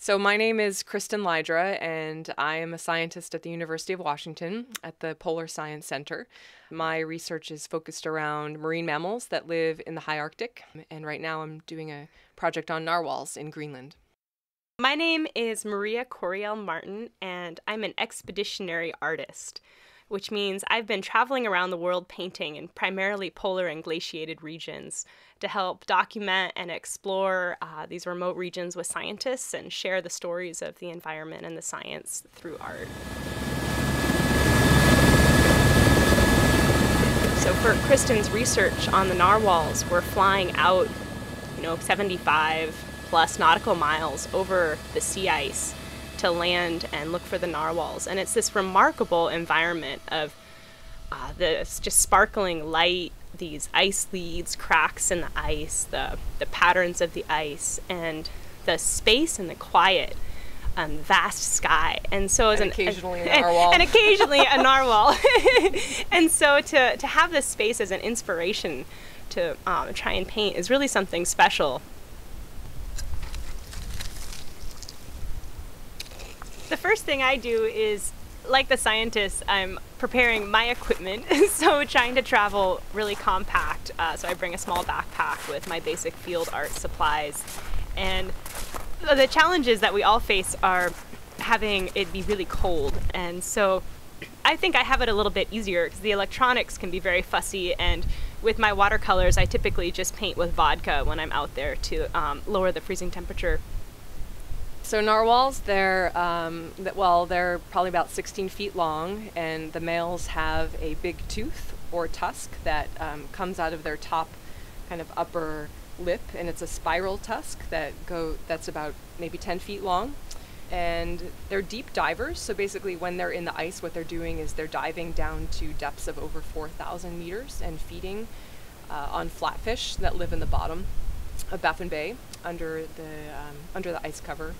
So my name is Kristen Lydra, and I am a scientist at the University of Washington at the Polar Science Center. My research is focused around marine mammals that live in the high Arctic, and right now I'm doing a project on narwhals in Greenland. My name is Maria Coriel Martin, and I'm an expeditionary artist, which means I've been traveling around the world painting in primarily polar and glaciated regions to help document and explore these remote regions with scientists and share the stories of the environment and the science through art. So for Kristen's research on the narwhals, we're flying out, 75 plus nautical miles over the sea ice to land and look for the narwhals. And it's this remarkable environment of this just sparkling light, these ice leads, cracks in the ice, the patterns of the ice, and the space and the quiet, vast sky. And so Occasionally a narwhal. And occasionally a narwhal. And so to have this space as an inspiration to try and paint is really something special. The first thing I do is, like the scientists, I'm preparing my equipment, so trying to travel really compact. So I bring a small backpack with my basic field art supplies. And the challenges that we all face are having it be really cold. And so I think I have it a little bit easier because the electronics can be very fussy, and with my watercolors I typically just paint with vodka when I'm out there to lower the freezing temperature. So narwhals, they're probably about 16 feet long, and the males have a big tooth or tusk that comes out of their top kind of upper lip, and it's a spiral tusk that's about maybe 10 feet long. And they're deep divers, so basically when they're in the ice, what they're doing is they're diving down to depths of over 4,000 meters and feeding on flatfish that live in the bottom of Baffin Bay under the ice cover.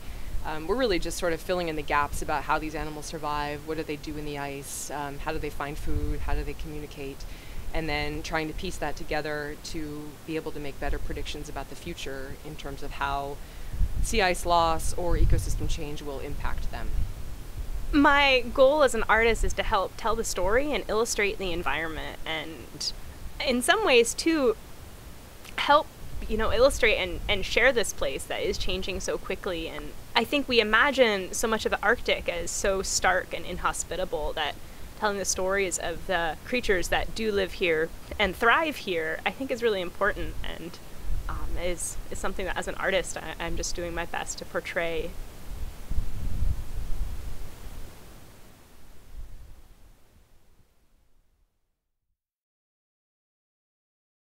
We're really just sort of filling in the gaps about how these animals survive, what do they do in the ice, how do they find food, how do they communicate, and then trying to piece that together to be able to make better predictions about the future in terms of how sea ice loss or ecosystem change will impact them. My goal as an artist is to help tell the story and illustrate the environment, and in some ways too help illustrate and share this place that is changing so quickly. And I think we imagine so much of the Arctic as so stark and inhospitable that telling the stories of the creatures that do live here and thrive here, I think is really important, and is something that as an artist I'm just doing my best to portray